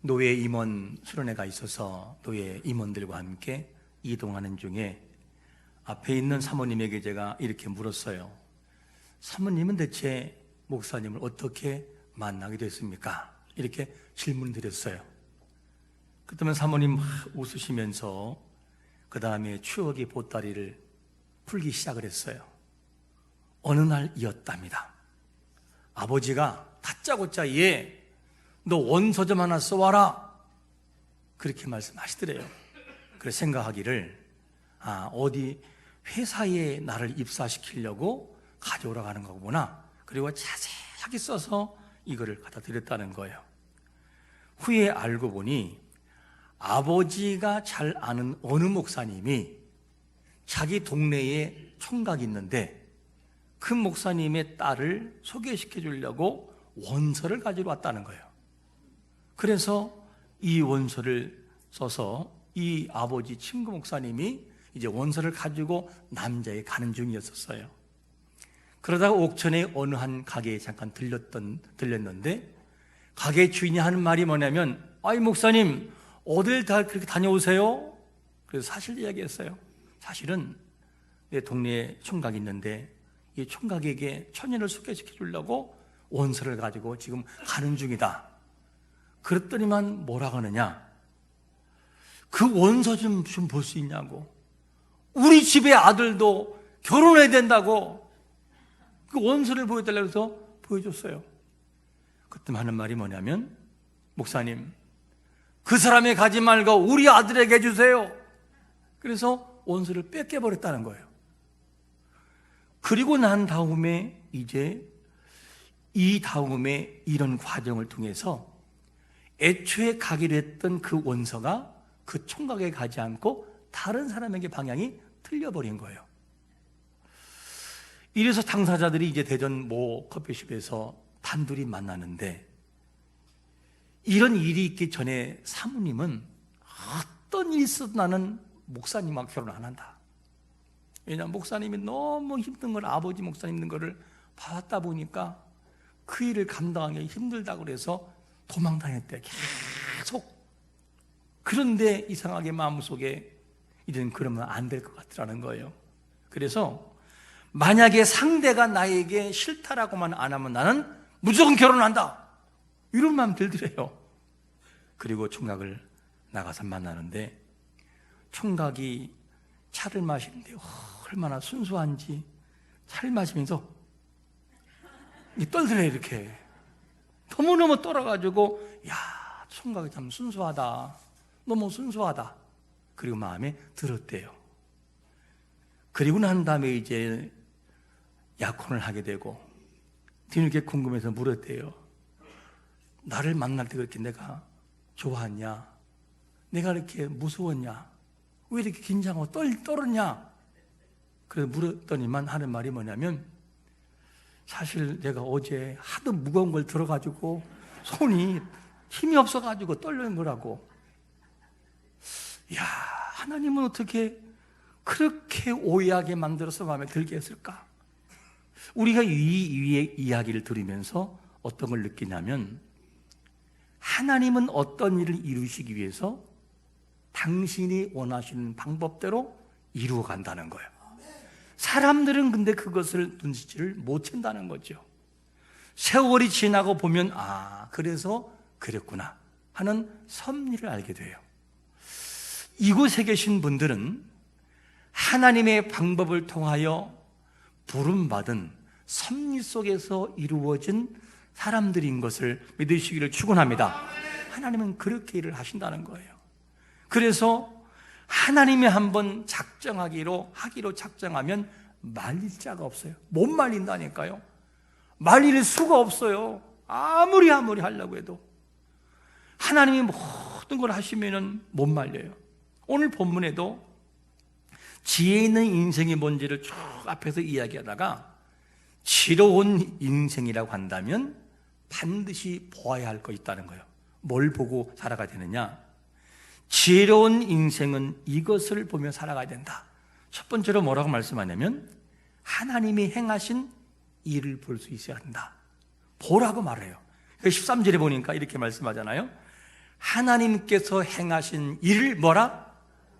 노예 임원 수련회가 있어서 노예 임원들과 함께 이동하는 중에 앞에 있는 사모님에게 제가 이렇게 물었어요. 사모님은 대체 목사님을 어떻게 만나게 됐습니까? 이렇게 질문드렸어요. 그때면 사모님 막 웃으시면서 그 다음에 추억의 보따리를 풀기 시작을 했어요. 어느 날이었답니다. 아버지가 다짜고짜 너 원서 좀 하나 써와라 그렇게 말씀하시더래요. 그래서 생각하기를 어디 회사에 나를 입사시키려고 가져오라고 하는 거구나. 그리고 자세하게 써서 이거를 갖다 드렸다는 거예요. 후에 알고 보니 아버지가 잘 아는 어느 목사님이 자기 동네에 총각이 있는데 그 목사님의 딸을 소개시켜 주려고 원서를 가지러 왔다는 거예요. 그래서 이 원서를 써서 이 아버지 친구 목사님이 이제 원서를 가지고 남자에 가는 중이었어요. 그러다가 옥천의 어느 한 가게에 잠깐 들렸는데 가게 주인이 하는 말이 뭐냐면 아이 목사님 어딜 다 그렇게 다녀오세요? 그래서 사실 이야기했어요. 사실은 내 동네에 총각이 있는데 이 총각에게 처녀를 소개시켜 주려고 원서를 가지고 지금 가는 중이다. 그랬더니만 뭐라고 하느냐, 그 원서 좀 볼 수 있냐고. 우리 집의 아들도 결혼해야 된다고 그 원서를 보여달라고 해서 보여줬어요. 그때 하는 말이 뭐냐면 목사님 그 사람이 가지 말고 우리 아들에게 주세요. 그래서 원서를 뺏겨버렸다는 거예요. 그리고 난 다음에 이제 이 다음에 이런 과정을 통해서 애초에 가기로 했던 그 원서가 그 총각에 가지 않고 다른 사람에게 방향이 틀려버린 거예요. 이래서 당사자들이 이제 대전 모 커피숍에서 단둘이 만나는데 이런 일이 있기 전에 사모님은 어떤 일이 있어도 나는 목사님하고 결혼 안 한다. 왜냐하면 목사님이 너무 힘든 걸, 아버지 목사님 힘든 거를 봐왔다 보니까 그 일을 감당하기 힘들다고 그래서 도망다녔대. 계속. 그런데 이상하게 마음속에 이제는 그러면 안 될 것 같더라는 거예요. 그래서 만약에 상대가 나에게 싫다라고만 안 하면 나는 무조건 결혼한다 이런 마음 들더래요. 그리고 총각을 나가서 만나는데 총각이 차를 마시는데 얼마나 순수한지 차를 마시면서 떨더래요. 이렇게 너무너무 떨어가지고 야 총각이 참 순수하다, 너무 순수하다 그리고 마음에 들었대요. 그리고 난 다음에 이제 약혼을 하게 되고 뒤늦게 궁금해서 물었대요. 나를 만날 때 그렇게 내가 좋았냐? 내가 이렇게 무서웠냐? 왜 이렇게 긴장하고 떨었냐? 그래서 물었더니만 하는 말이 뭐냐면 사실 내가 어제 하도 무거운 걸 들어가지고 손이 힘이 없어가지고 떨리는 거라고. 야, 하나님은 어떻게 그렇게 오해하게 만들어서 마음에 들게 했을까? 우리가 이 이야기를 들으면서 어떤 걸 느끼냐면 하나님은 어떤 일을 이루시기 위해서 당신이 원하시는 방법대로 이루어 간다는 거예요. 사람들은 근데 그것을 눈치를 못 챈다는 거죠. 세월이 지나고 보면 그래서 그랬구나 하는 섭리를 알게 돼요. 이곳에 계신 분들은 하나님의 방법을 통하여 부름받은 섭리 속에서 이루어진 사람들인 것을 믿으시기를 축원합니다. 하나님은 그렇게 일을 하신다는 거예요. 그래서 하나님이 한번 하기로 작정하면 말릴 자가 없어요. 못 말린다니까요. 말릴 수가 없어요. 아무리 하려고 해도 하나님이 모든 걸 하시면은 못 말려요. 오늘 본문에도 지혜 있는 인생이 뭔지를 쭉 앞에서 이야기하다가 지혜로운 인생이라고 한다면 반드시 보아야 할 거 있다는 거예요. 뭘 보고 살아가야 되느냐? 지혜로운 인생은 이것을 보며 살아가야 된다. 첫 번째로 뭐라고 말씀하냐면 하나님이 행하신 일을 볼 수 있어야 한다. 보라고 말해요. 13절에 보니까 이렇게 말씀하잖아요. 하나님께서 행하신 일을 뭐라?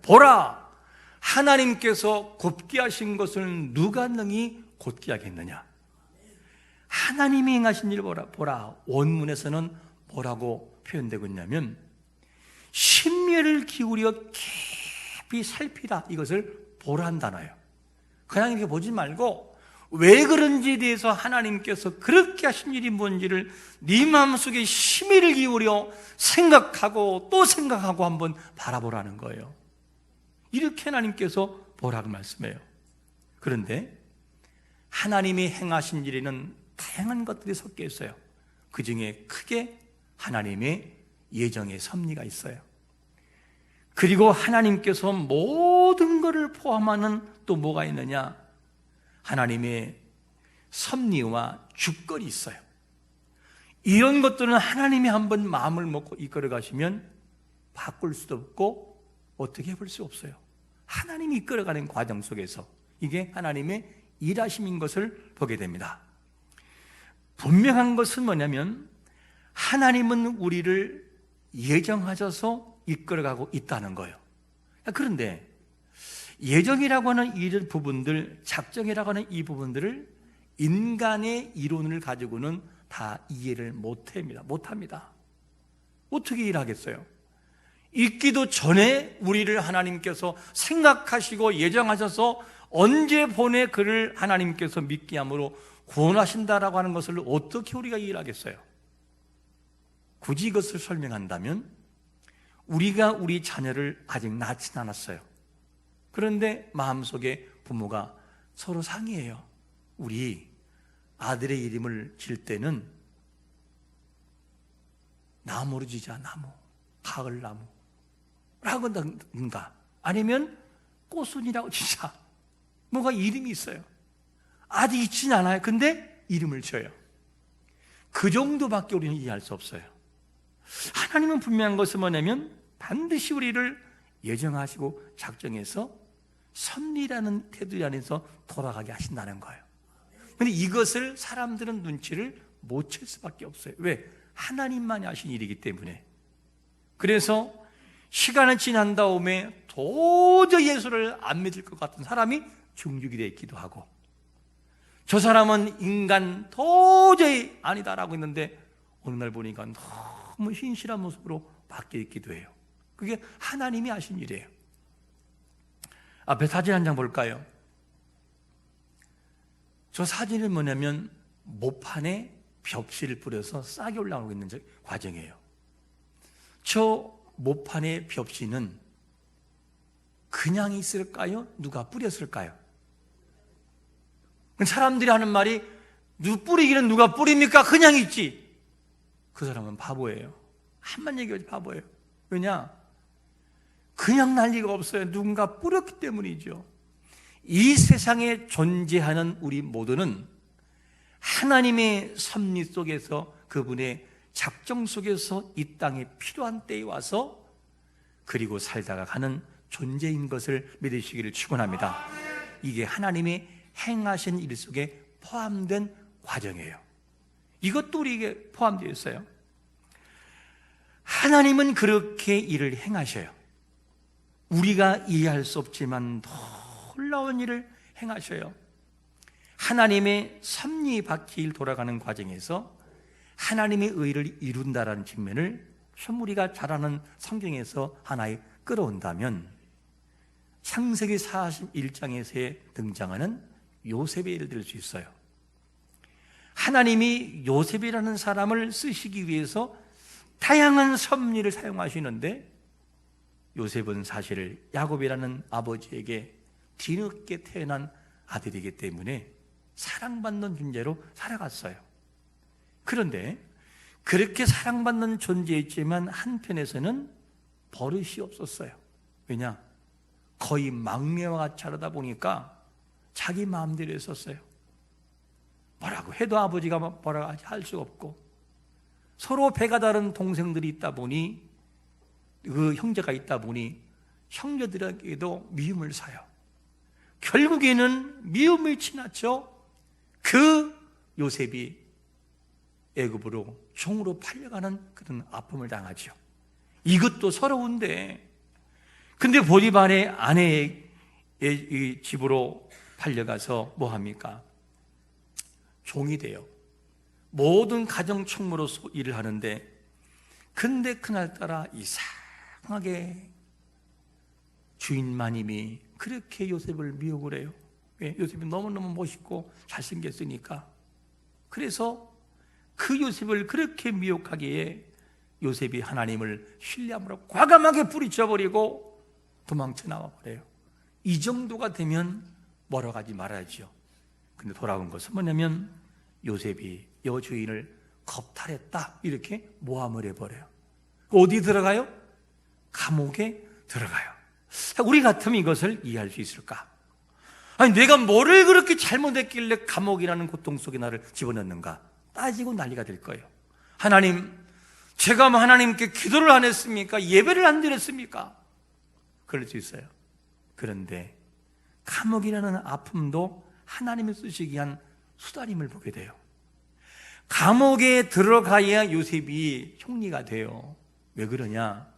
보라. 하나님께서 곧게 하신 것을 누가 능히 곧게 하겠느냐? 하나님이 행하신 일을 보라. 보라. 원문에서는 뭐라고 표현되고 있냐면 심려를 기울여 깊이 살피라, 이것을 보라는 단어예요. 그냥 이렇게 보지 말고 왜 그런지에 대해서 하나님께서 그렇게 하신 일이 뭔지를 네 마음속에 심의를 기울여 생각하고 또 생각하고 한번 바라보라는 거예요. 이렇게 하나님께서 보라고 말씀해요. 그런데 하나님이 행하신 일에는 다양한 것들이 섞여 있어요. 그 중에 크게 하나님의 예정의 섭리가 있어요. 그리고 하나님께서 모든 것을 포함하는 또 뭐가 있느냐? 하나님의 섭리와 주권이 있어요. 이런 것들은 하나님이 한번 마음을 먹고 이끌어 가시면 바꿀 수도 없고 어떻게 해볼 수 없어요. 하나님이 이끌어가는 과정 속에서 이게 하나님의 일하심인 것을 보게 됩니다. 분명한 것은 뭐냐면 하나님은 우리를 예정하셔서 이끌어가고 있다는 거예요. 그런데 예정이라고 하는 이런 부분들, 작정이라고 하는 이 부분들을 인간의 이론을 가지고는 다 이해를 못합니다. 어떻게 일하겠어요? 있기도 전에 우리를 하나님께서 생각하시고 예정하셔서 언제 보내 그를 하나님께서 믿게 함으로 구원하신다라고 하는 것을 어떻게 우리가 이해하겠어요? 굳이 이것을 설명한다면 우리가 우리 자녀를 아직 낳진 않았어요. 그런데 마음속에 부모가 서로 상의해요. 우리 아들의 이름을 질 때는 나무로 지자. 나무, 가을나무 라고 한다. 아니면 꽃순이라고 지자. 뭐가 이름이 있어요. 아직 있진 않아요. 근데 이름을 줘요. 그 정도밖에 우리는 이해할 수 없어요. 하나님은 분명한 것은 뭐냐면 반드시 우리를 예정하시고 작정해서 섭리라는 테두리 안에서 돌아가게 하신다는 거예요. 그런데 이것을 사람들은 눈치를 못 챌 수밖에 없어요. 왜? 하나님만이 하신 일이기 때문에. 그래서 시간이 지난 다음에 도저히 예수를 안 믿을 것 같은 사람이 중직이 되어 있기도 하고, 저 사람은 인간 도저히 아니다라고 했는데 어느 날 보니까 너무 신실한 모습으로 바뀌어 있기도 해요. 그게 하나님이 하신 일이에요. 앞에 사진 한 장 볼까요? 저 사진은 뭐냐면 모판에 벽실을 뿌려서 싹이 올라오고 있는 과정이에요. 저 모판의 벽실은 그냥 있을까요? 누가 뿌렸을까요? 사람들이 하는 말이 뿌리기는 누가 뿌립니까? 그냥 있지. 그 사람은 바보예요. 한만 얘기하지 바보예요. 왜냐? 그냥 날 리가 없어요. 누군가 뿌렸기 때문이죠. 이 세상에 존재하는 우리 모두는 하나님의 섭리 속에서, 그분의 작정 속에서 이 땅에 필요한 때에 와서 그리고 살다가 가는 존재인 것을 믿으시기를 축원합니다. 이게 하나님의 행하신 일 속에 포함된 과정이에요. 이것도 우리에게 포함되어 있어요. 하나님은 그렇게 일을 행하셔요. 우리가 이해할 수 없지만 놀라운 일을 행하셔요. 하나님의 섭리 바퀴를 돌아가는 과정에서 하나님의 의를 이룬다라는 측면을 좀 우리가 잘 아는 성경에서 하나에 끌어온다면 창세기 41장에서 등장하는 요셉의 예를 들 수 있어요. 하나님이 요셉이라는 사람을 쓰시기 위해서 다양한 섭리를 사용하시는데, 요셉은 사실 야곱이라는 아버지에게 뒤늦게 태어난 아들이기 때문에 사랑받는 존재로 살아갔어요. 그런데 그렇게 사랑받는 존재였지만 한편에서는 버릇이 없었어요. 왜냐? 거의 막내와 같이 하다 보니까 자기 마음대로 했었어요. 뭐라고 해도 아버지가 뭐라고 할 수가 없고, 서로 배가 다른 동생들이 있다 보니, 그 형제가 있다 보니 형제들에게도 미움을 사요. 결국에는 미움을 지나쳐 그 요셉이 애굽으로 종으로 팔려가는 그런 아픔을 당하죠. 이것도 서러운데, 근데 보디발의 아내의 집으로 팔려가서 뭐 합니까? 종이 돼요. 모든 가정 총무로서 일을 하는데, 근데 그날따라 이상하게 주인 마님이 그렇게 요셉을 미혹을 해요. 왜? 요셉이 너무너무 멋있고 잘생겼으니까. 그래서 그 요셉을 그렇게 미혹하기에 요셉이 하나님을 신뢰함으로 과감하게 뿌리쳐버리고 도망쳐 나와버려요. 이 정도가 되면 멀어가지 말아야죠. 근데 돌아온 것은 뭐냐면 요셉이 여주인을 겁탈했다, 이렇게 모함을 해버려요. 어디 들어가요? 감옥에 들어가요. 우리 같으면 이것을 이해할 수 있을까? 아니, 내가 뭐를 그렇게 잘못했길래 감옥이라는 고통 속에 나를 집어넣는가 따지고 난리가 될 거예요. 하나님, 제가 하나님께 기도를 안 했습니까? 예배를 안 드렸습니까? 그럴 수 있어요. 그런데 감옥이라는 아픔도 하나님이 쓰시기 위한 수단임을 보게 돼요. 감옥에 들어가야 요셉이 형리가 돼요. 왜 그러냐?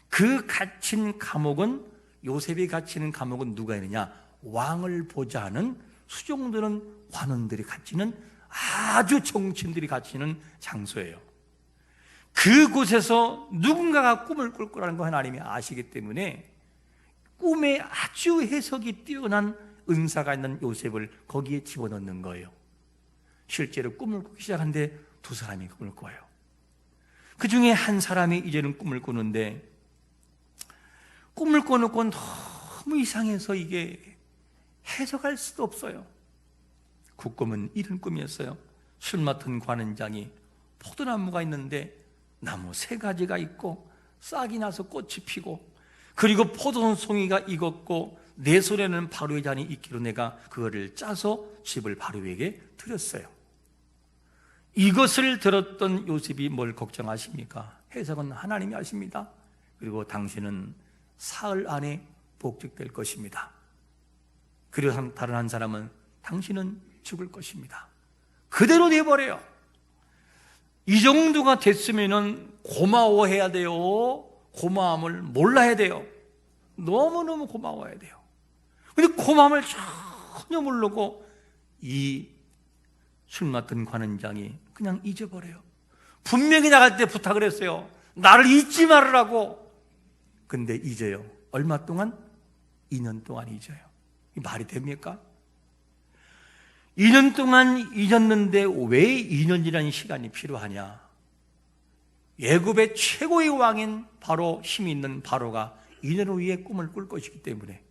그 갇힌 감옥은, 요셉이 갇히는 감옥은 누가 있느냐? 왕을 보자 하는 수종들은 관원들이 갇히는, 아주 정치인들이 갇히는 장소예요. 그곳에서 누군가가 꿈을 꿀 거라는 거 하나님이 아시기 때문에 꿈에 아주 해석이 뛰어난 은사가 있는 요셉을 거기에 집어넣는 거예요. 실제로 꿈을 꾸기 시작하는데 두 사람이 꿈을 꿔요. 그 중에 한 사람이 이제는 꿈을 꾸는데, 꿈을 꿔놓고 너무 이상해서 이게 해석할 수도 없어요. 그 꿈은 이런 꿈이었어요. 술 맡은 관원장이 포도나무가 있는데 나무 3가지가 있고 싹이 나서 꽃이 피고, 그리고 포도송이가 익었고 내 손에는 바로의 잔이 있기로 내가 그거를 짜서 집을 바로에게 드렸어요. 이것을 들었던 요셉이 뭘 걱정하십니까? 해석은 하나님이 하십니다. 그리고 당신은 사흘 안에 복직될 것입니다. 그리고 다른 한 사람은 당신은 죽을 것입니다. 그대로 내버려요. 이 정도가 됐으면 고마워해야 돼요. 고마움을 몰라야 돼요. 너무너무 고마워해야 돼요. 근데 고마움을 전혀 모르고 이 술 맡은 관원장이 그냥 잊어버려요. 분명히 나갈 때 부탁을 했어요. 나를 잊지 말으라고. 근데 잊어요. 얼마 동안? 2년 동안 잊어요. 이 말이 됩니까? 2년 동안 잊었는데 왜 2년이라는 시간이 필요하냐? 애굽의 최고의 왕인 바로 힘이 있는 바로가 2년 후에 꿈을 꿀 것이기 때문에,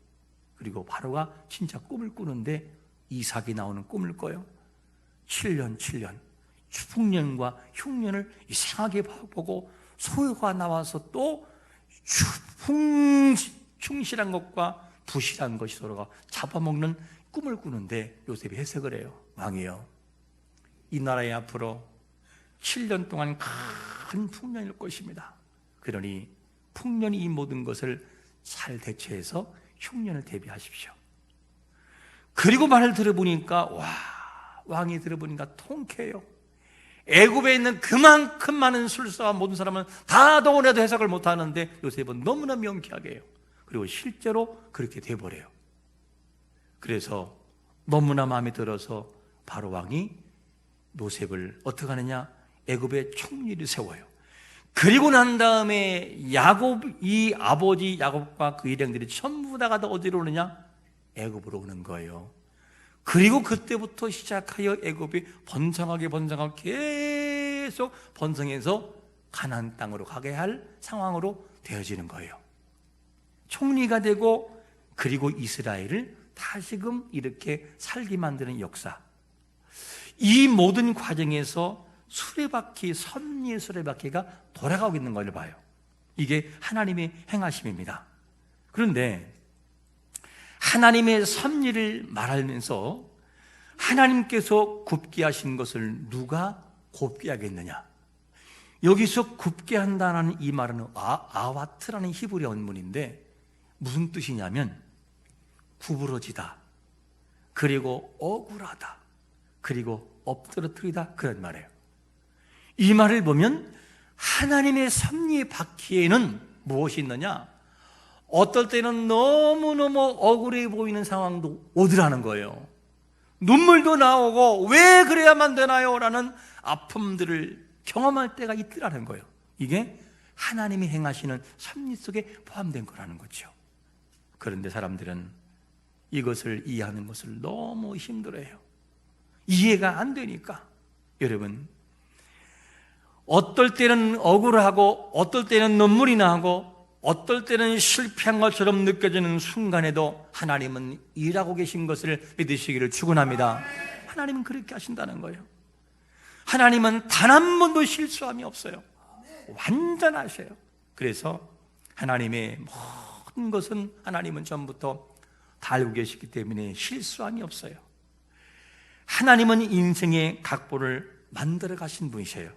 그리고 바로가 진짜 꿈을 꾸는데 이삭이 나오는 꿈을 꿔요. 7년 풍년과 흉년을 이상하게 보고 소유가 나와서 또 충실한 것과 부실한 것이 서로가 잡아먹는 꿈을 꾸는데 요셉이 해석을 해요. 왕이요, 이 나라에 앞으로 7년 동안 큰 풍년일 것입니다. 그러니 풍년이 이 모든 것을 잘 대처해서 흉년을 대비하십시오. 그리고 말을 들어보니까 왕이 들어보니까 통쾌해요. 애굽에 있는 그만큼 많은 술사와 모든 사람은 다 동원해도 해석을 못하는데 요셉은 너무나 명쾌하게 해요. 그리고 실제로 그렇게 돼버려요. 그래서 너무나 마음에 들어서 바로 왕이 요셉을 어떻게 하느냐? 애굽의 총리를 세워요. 그리고 난 다음에 이 아버지 야곱과 그 일행들이 전부 다가 어디로 오느냐? 애굽으로 오는 거예요. 그리고 그때부터 시작하여 애굽이 번성하게 계속 번성해서 가나안 땅으로 가게 할 상황으로 되어지는 거예요. 총리가 되고, 그리고 이스라엘을 다시금 이렇게 살게 만드는 역사. 이 모든 과정에서 수레바퀴, 섭리의 수레바퀴가 돌아가고 있는 걸 봐요. 이게 하나님의 행하심입니다. 그런데 하나님의 섭리를 말하면서 하나님께서 굽게 하신 것을 누가 곱게 하겠느냐? 여기서 굽게 한다는 이 말은 아와트라는 히브리 원문인데 무슨 뜻이냐면 구부러지다, 그리고 억울하다, 그리고 엎드러뜨리다, 그런 말이에요. 이 말을 보면 하나님의 섭리에 받기에는 무엇이 있느냐? 어떨 때는 너무너무 억울해 보이는 상황도 오더라는 거예요. 눈물도 나오고 왜 그래야만 되나요? 라는 아픔들을 경험할 때가 있더라는 거예요. 이게 하나님이 행하시는 섭리 속에 포함된 거라는 거죠. 그런데 사람들은 이것을 이해하는 것을 너무 힘들어해요. 이해가 안 되니까. 여러분, 어떨 때는 억울하고 어떨 때는 눈물이 나고 어떨 때는 실패한 것처럼 느껴지는 순간에도 하나님은 일하고 계신 것을 믿으시기를 축원합니다. 하나님은 그렇게 하신다는 거예요. 하나님은 단 한 번도 실수함이 없어요. 완전하셔요. 그래서 하나님의 모든 것은 하나님은 전부터 다 알고 계시기 때문에 실수함이 없어요. 하나님은 인생의 각본을 만들어 가신 분이셔요.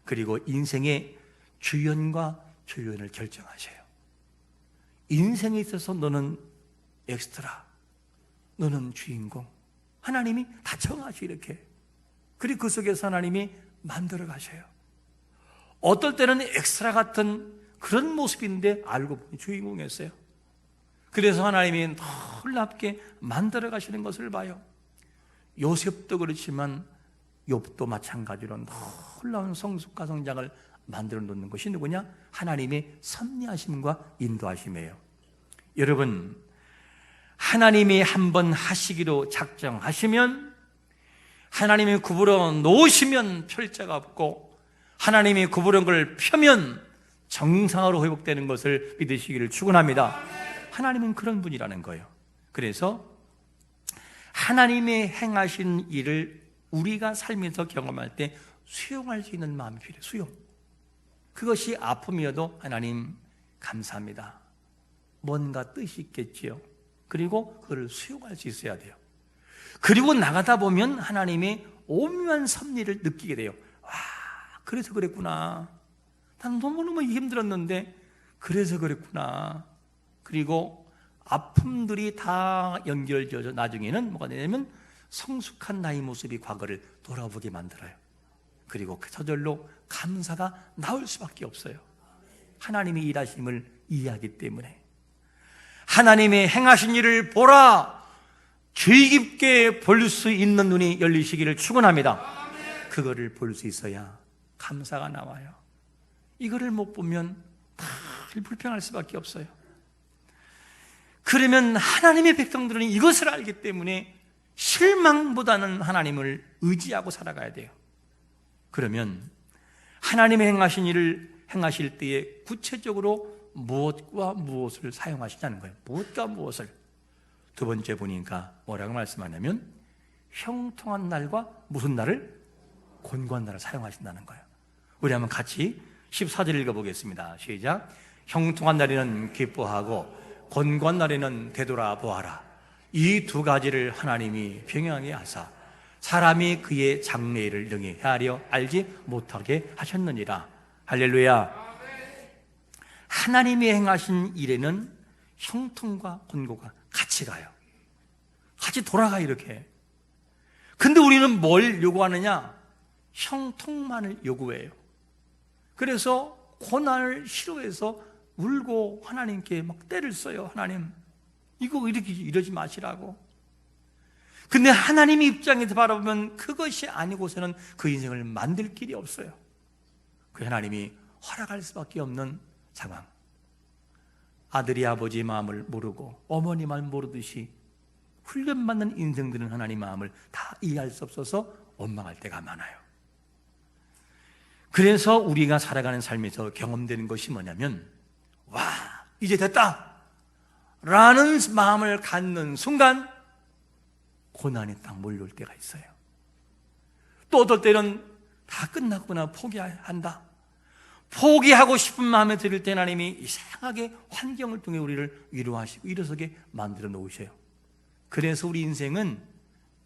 그리고 인생의 주연과 조연을 결정하셔요. 인생에 있어서 너는 엑스트라, 너는 주인공. 하나님이 다 정하시 이렇게. 그리고 그 속에서 하나님이 만들어 가셔요. 어떨 때는 엑스트라 같은 그런 모습인데 알고 보니 주인공이었어요. 그래서 하나님이 놀랍게 만들어 가시는 것을 봐요. 요셉도 그렇지만 욥도 마찬가지로 놀라운 성숙과 성장을 만들어 놓는 것이 누구냐? 하나님의 섭리하심과 인도하심이에요. 여러분, 하나님이 한번 하시기로 작정하시면, 하나님이 구부러 놓으시면 펼 자가 없고, 하나님이 구부러진 걸 펴면 정상으로 회복되는 것을 믿으시기를 축원합니다. 하나님은 그런 분이라는 거예요. 그래서 하나님의 행하신 일을 우리가 살면서 경험할 때 수용할 수 있는 마음이 필요해요. 수용. 그것이 아픔이어도 하나님 감사합니다. 뭔가 뜻이 있겠지요. 그리고 그걸 수용할 수 있어야 돼요. 그리고 나가다 보면 하나님의 오묘한 섭리를 느끼게 돼요. 와, 그래서 그랬구나. 난 너무너무 힘들었는데 그래서 그랬구나. 그리고 아픔들이 다 연결되어서 나중에는 뭐가 되냐면 성숙한 나의 모습이 과거를 돌아보게 만들어요. 그리고 저절로 감사가 나올 수밖에 없어요. 하나님의 일하심을 이해하기 때문에. 하나님의 행하신 일을 보라, 주의 깊게 볼 수 있는 눈이 열리시기를 축원합니다. 그거를 볼 수 있어야 감사가 나와요. 이거를 못 보면 늘 불평할 수밖에 없어요. 그러면 하나님의 백성들은 이것을 알기 때문에 실망보다는 하나님을 의지하고 살아가야 돼요. 그러면 하나님의 행하신 일을 행하실 때에 구체적으로 무엇과 무엇을 사용하시냐는 거예요. 무엇과 무엇을. 두 번째 보니까 뭐라고 말씀하냐면 형통한 날과 무슨 날을? 곤고한 날을 사용하신다는 거예요. 우리 한번 같이 14절 읽어보겠습니다. 시작. 형통한 날에는 기뻐하고 곤고한 날에는 되돌아보아라. 이 두 가지를 하나님이 병행하게 하사 사람이 그의 장래일을 능히 헤아려 알지 못하게 하셨느니라. 할렐루야. 하나님이 행하신 일에는 형통과 곤고가 같이 가요. 같이 돌아가 이렇게. 근데 우리는 뭘 요구하느냐? 형통만을 요구해요. 그래서 고난을 싫어해서 울고 하나님께 막 때를 써요. 하나님, 이거 이러지 마시라고. 근데 하나님의 입장에서 바라보면 그것이 아니고서는 그 인생을 만들 길이 없어요. 그 하나님이 허락할 수밖에 없는 상황. 아들이 아버지 마음을 모르고 어머니 말 모르듯이 훈련받는 인생들은 하나님 마음을 다 이해할 수 없어서 원망할 때가 많아요. 그래서 우리가 살아가는 삶에서 경험되는 것이 뭐냐면, 와, 이제 됐다 라는 마음을 갖는 순간 고난이 딱 몰려올 때가 있어요. 또 어떨 때는 다 끝났구나 포기한다. 포기하고 싶은 마음에 들을 때 하나님이 이상하게 환경을 통해 우리를 위로하시고 일어서게 만들어 놓으셔요. 그래서 우리 인생은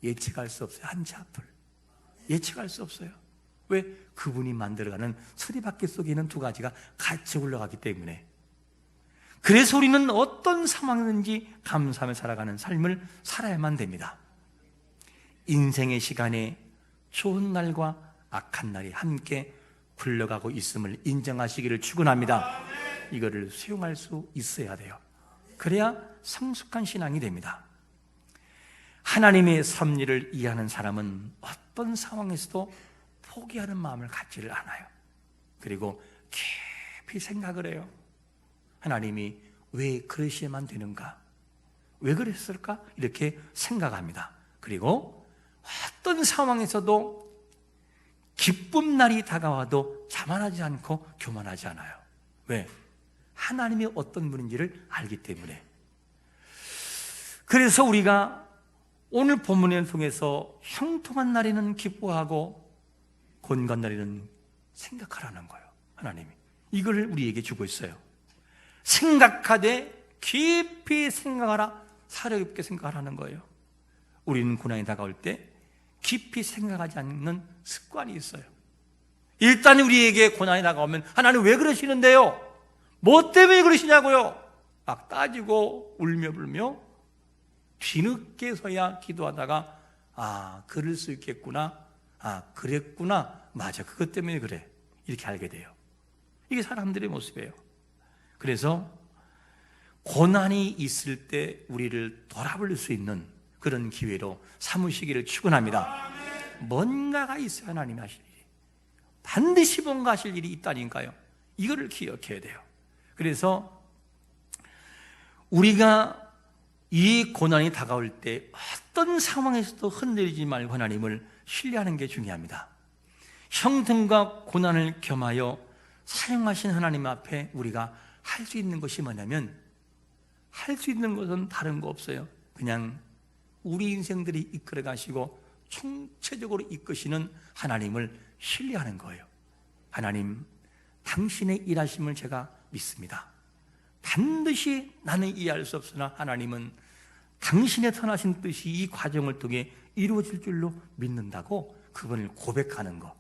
예측할 수 없어요. 한치 앞을 예측할 수 없어요. 왜? 그분이 만들어가는 서리바퀴 속에 있는 두 가지가 같이 올라가기 때문에. 그래서 우리는 어떤 상황이든지 감사하며 살아가는 삶을 살아야만 됩니다. 인생의 시간에 좋은 날과 악한 날이 함께 흘러가고 있음을 인정하시기를 축원합니다. 이거를 수용할 수 있어야 돼요. 그래야 성숙한 신앙이 됩니다. 하나님의 섭리를 이해하는 사람은 어떤 상황에서도 포기하는 마음을 갖지를 않아요. 그리고 깊이 생각을 해요. 하나님이 왜 그러셔야만 되는가? 왜 그랬을까? 이렇게 생각합니다. 그리고 어떤 상황에서도 기쁨 날이 다가와도 자만하지 않고 교만하지 않아요. 왜? 하나님이 어떤 분인지를 알기 때문에. 그래서 우리가 오늘 본문을 통해서 형통한 날에는 기뻐하고 곤간 날에는 생각하라는 거예요. 하나님이 이걸 우리에게 주고 있어요. 생각하되 깊이 생각하라, 사려 깊게 생각하라는 거예요. 우리는 고난이 다가올 때 깊이 생각하지 않는 습관이 있어요. 일단 우리에게 고난이 다가오면 하나님 왜 그러시는데요? 뭐 때문에 그러시냐고요? 막 따지고 울며 불며 뒤늦게서야 기도하다가 그럴 수 있겠구나, 그랬구나, 맞아, 그것 때문에 그래, 이렇게 알게 돼요. 이게 사람들의 모습이에요. 그래서 고난이 있을 때 우리를 돌아볼 수 있는 그런 기회로 삼으시기를 축원합니다. 뭔가가 있어요. 하나님이 하실 일이 반드시 뭔가 하실 일이 있다니까요. 이거를 기억해야 돼요. 그래서 우리가 이 고난이 다가올 때 어떤 상황에서도 흔들리지 말고 하나님을 신뢰하는 게 중요합니다. 형통과 고난을 겸하여 사용하신 하나님 앞에 우리가 할 수 있는 것이 뭐냐면, 할 수 있는 것은 다른 거 없어요. 그냥 우리 인생들이 이끌어 가시고 총체적으로 이끄시는 하나님을 신뢰하는 거예요. 하나님, 당신의 일하심을 제가 믿습니다. 반드시 나는 이해할 수 없으나 하나님은 당신의 선하신 뜻이 이 과정을 통해 이루어질 줄로 믿는다고 그분을 고백하는 것,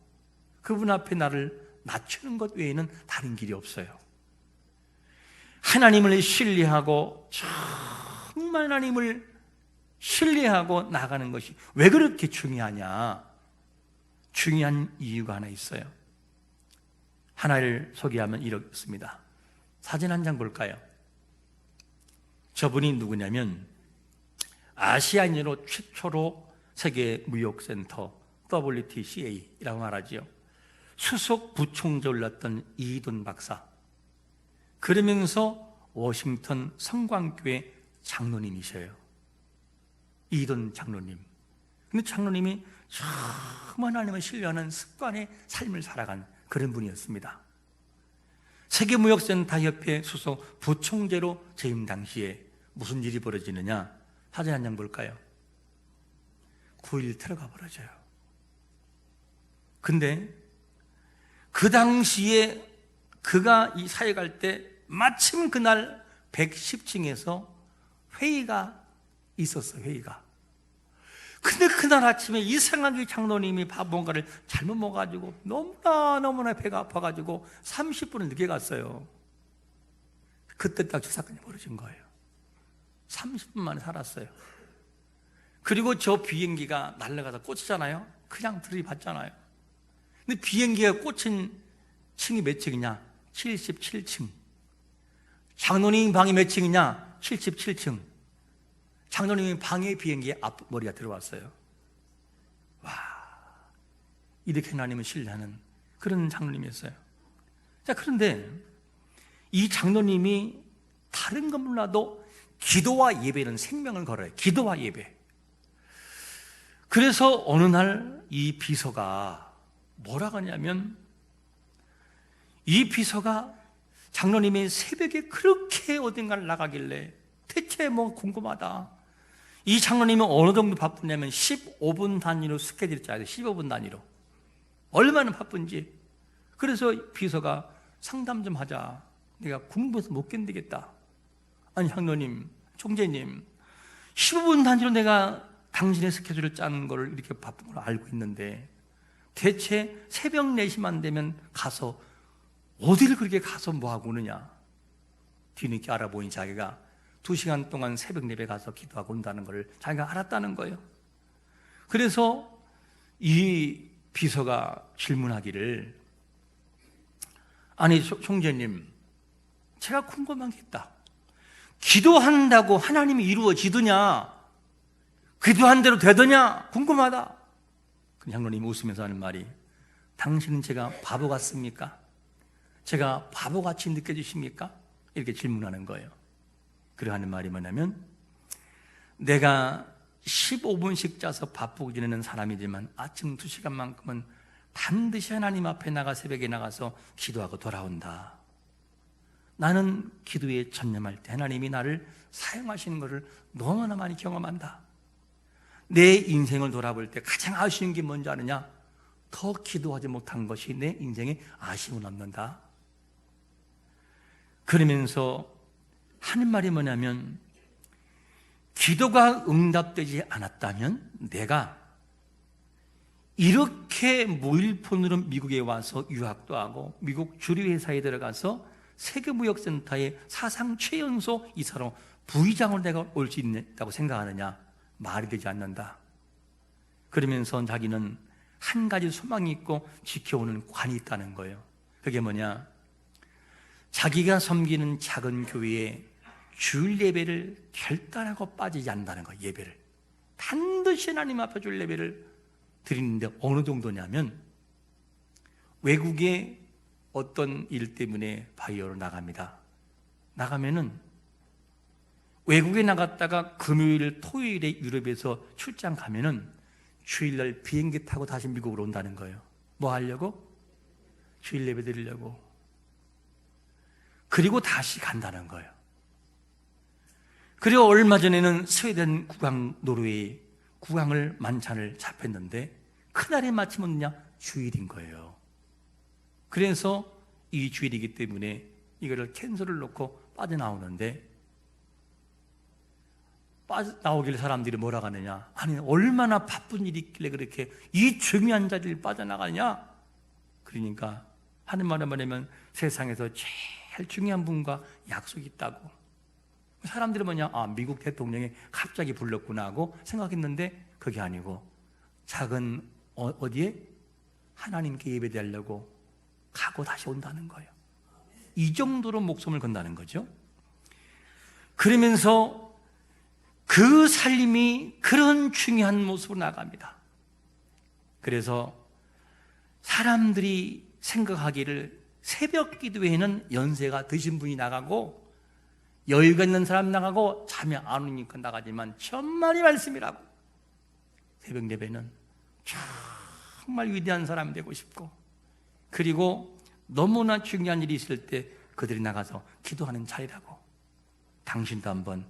그분 앞에 나를 낮추는 것 외에는 다른 길이 없어요. 하나님을 신뢰하고 정말 하나님을 신뢰하고 나가는 것이 왜 그렇게 중요하냐? 중요한 이유가 하나 있어요. 하나를 소개하면 이렇습니다. 사진 한 장 볼까요? 저분이 누구냐면 아시아인으로 최초로 세계 무역센터 WTCA라고 말하지요. 수석 부총재 올랐던 이돈 박사. 그러면서 워싱턴 성광교회 장로님이셔요. 이돈 장로님. 근데 장로님이 정말 하나님을 신뢰하는 습관의 삶을 살아간 그런 분이었습니다. 세계무역센터협회 수석 부총재로 재임 당시에 무슨 일이 벌어지느냐? 사진 한 장 볼까요? 9일 테러가 벌어져요. 근데 그 당시에 그가 이 사회 갈 때 마침 그날 110층에서 회의가 있었어요. 회의가. 근데 그날 아침에 이상하게 장로님이 뭔가를 잘못 먹어가지고 너무나 배가 아파가지고 30분을 늦게 갔어요. 그때 딱 저 사건이 벌어진 거예요. 30분 만에 살았어요. 그리고 저 비행기가 날아가서 꽂히잖아요. 그냥 들이받잖아요. 근데 비행기가 꽂힌 층이 몇 층이냐? 77층. 장로님 방이 몇 층이냐? 77층. 장로님 방에 비행기에 앞머리가 들어왔어요. 와, 이렇게 하나님을 신뢰하는 그런 장로님이었어요. 자, 그런데 이 장로님이 다른 건 몰라도 기도와 예배는 생명을 걸어요. 기도와 예배. 그래서 어느 날 이 비서가 뭐라고 하냐면, 이 비서가 장로님이 새벽에 그렇게 어딘가를 나가길래 대체 뭐 궁금하다. 이 장로님은 어느 정도 바쁘냐면 15분 단위로 스케줄을 짜야 돼. 15분 단위로. 얼마나 바쁜지. 그래서 비서가 상담 좀 하자. 내가 궁금해서 못 견디겠다. 아니 장로님, 총재님, 15분 단위로 내가 당신의 스케줄을 짜는 걸 이렇게 바쁜 걸 알고 있는데 대체 새벽 4시만 되면 가서 어디를 그렇게 가서 뭐하고 오느냐. 뒤늦게 알아보니 자기가 2시간 동안 새벽 예배 가서 기도하고 온다는 걸 자기가 알았다는 거예요. 그래서 이 비서가 질문하기를, 아니 총재님, 제가 궁금한 게 있다. 기도한다고 하나님이 이루어지더냐? 기도한 대로 되더냐? 궁금하다. 그 장로님이 웃으면서 하는 말이, 당신은 제가 바보 같습니까? 제가 바보같이 느껴지십니까? 이렇게 질문하는 거예요. 그리고 하는 말이 뭐냐면, 내가 15분씩 자서 바쁘고 지내는 사람이지만 아침 2시간만큼은 반드시 하나님 앞에 나가 새벽에 나가서 기도하고 돌아온다. 나는 기도에 전념할 때 하나님이 나를 사용하시는 것을 너무나 많이 경험한다. 내 인생을 돌아볼 때 가장 아쉬운 게 뭔지 아느냐? 더 기도하지 못한 것이 내 인생에 아쉬움을 남는다. 그러면서 하는 말이 뭐냐면, 기도가 응답되지 않았다면 내가 이렇게 모일폰으로 미국에 와서 유학도 하고 미국 주류회사에 들어가서 세계무역센터의 사상 최연소 이사로 부의장으로 내가 올 수 있다고 생각하느냐? 말이 되지 않는다. 그러면서 자기는 한 가지 소망이 있고 지켜오는 관이 있다는 거예요. 그게 뭐냐? 자기가 섬기는 작은 교회에 주일 예배를 결단하고 빠지지 않는다는 거예요. 예배를 반드시 하나님 앞에 줄 예배를 드리는데 어느 정도냐면, 외국에 어떤 일 때문에 바이오로 나갑니다. 나가면은 외국에 나갔다가 금요일, 토요일에 유럽에서 출장 가면은 주일날 비행기 타고 다시 미국으로 온다는 거예요. 뭐 하려고? 주일 예배 드리려고. 그리고 다시 간다는 거예요. 그리고 얼마 전에는 스웨덴 국왕 노르웨이 국왕을 만찬을 잡혔는데 그날에 마침 언제냐? 주일인 거예요. 그래서 이 주일이기 때문에 이거를 캔슬을 놓고 빠져나오는데, 빠져나오길 사람들이 뭐라고 하느냐? 아니, 얼마나 바쁜 일이 있길래 그렇게 이 중요한 자리를 빠져나가냐? 그러니까 하는 말은 뭐냐면, 세상에서 제일 중요한 분과 약속이 있다고. 사람들이 뭐냐? 아, 미국 대통령이 갑자기 불렀구나 하고 생각했는데 그게 아니고, 작은 어디에? 하나님께 예배드리려고 가고 다시 온다는 거예요. 이 정도로 목숨을 건다는 거죠. 그러면서 그 삶이 그런 중요한 모습으로 나갑니다. 그래서 사람들이 생각하기를 새벽 기도회에는 연세가 드신 분이 나가고 여유가 있는 사람 나가고 잠이 안 오니까 나가지만 천만의 말씀이라고, 새벽 예배는 정말 위대한 사람이 되고 싶고, 그리고 너무나 중요한 일이 있을 때 그들이 나가서 기도하는 자리라고. 당신도 한번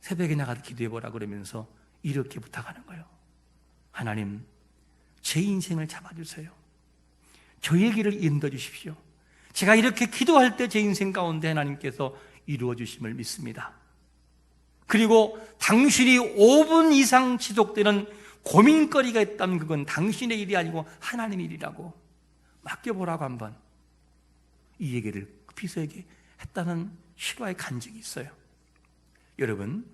새벽에 나가서 기도해보라 그러면서 이렇게 부탁하는 거예요. 하나님, 제 인생을 잡아주세요. 저의 길을 인도해 주십시오. 제가 이렇게 기도할 때 제 인생 가운데 하나님께서 이루어 주심을 믿습니다. 그리고 당신이 5분 이상 지속되는 고민거리가 있다면 그건 당신의 일이 아니고 하나님의 일이라고 맡겨보라고 한번 이 얘기를 비서에게 했다는 실화의 간증이 있어요. 여러분,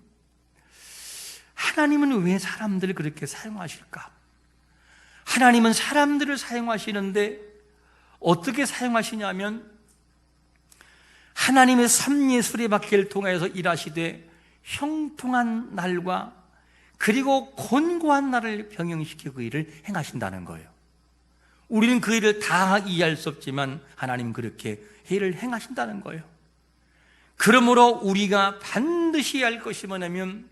하나님은 왜 사람들을 그렇게 사용하실까? 하나님은 사람들을 사용하시는데 어떻게 사용하시냐면, 하나님의 섭리의 수레바퀴를 통해서 일하시되 형통한 날과 그리고 곤고한 날을 병행시키고 그 일을 행하신다는 거예요. 우리는 그 일을 다 이해할 수 없지만 하나님은 그렇게 일을 행하신다는 거예요. 그러므로 우리가 반드시 할 것이 뭐냐면,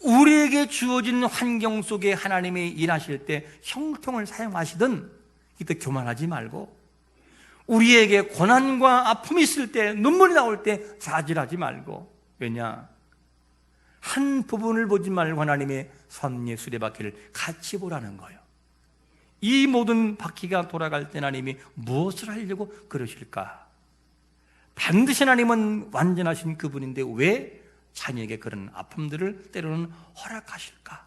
우리에게 주어진 환경 속에 하나님이 일하실 때 형통을 사용하시든 이때 교만하지 말고, 우리에게 고난과 아픔이 있을 때, 눈물이 나올 때 좌절하지 말고, 왜냐? 한 부분을 보지 말고 하나님의 섭리의 수레바퀴를 같이 보라는 거예요. 이 모든 바퀴가 돌아갈 때 하나님이 무엇을 하려고 그러실까? 반드시 하나님은 완전하신 그분인데 왜 자녀에게 그런 아픔들을 때로는 허락하실까?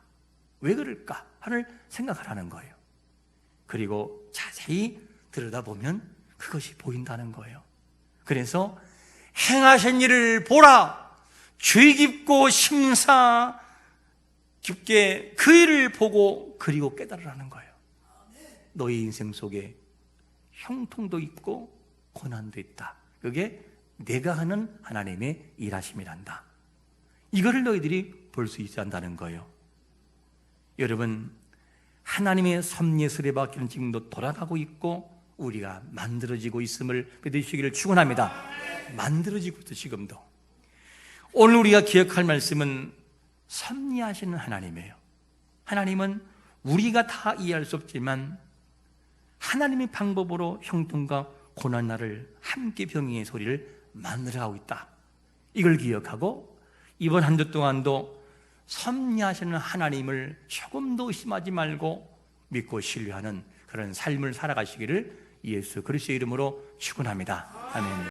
왜 그럴까? 하는 생각을 하는 거예요. 그리고 자세히 들여다보면 그것이 보인다는 거예요. 그래서 행하신 일을 보라! 주의 깊고 심사 깊게 그 일을 보고 그리고 깨달으라는 거예요. 너의 인생 속에 형통도 있고 고난도 있다. 그게 내가 하는 하나님의 일하심이란다. 이거를 너희들이 볼 수 있어야 한다는 거예요. 여러분, 하나님의 섭리스레 바뀌는 지금도 돌아가고 있고 우리가 만들어지고 있음을 믿으시기를 축원합니다. 만들어지고 있어. 지금도. 오늘 우리가 기억할 말씀은 섭리하시는 하나님이에요. 하나님은 우리가 다 이해할 수 없지만 하나님의 방법으로 형통과 고난날을 함께 병행의 소리를 만들어가고 있다. 이걸 기억하고 이번 한 주 동안도 섭리하시는 하나님을 조금도 의심하지 말고 믿고 신뢰하는 그런 삶을 살아가시기를 예수 그리스도의 이름으로 축원합니다. 아멘.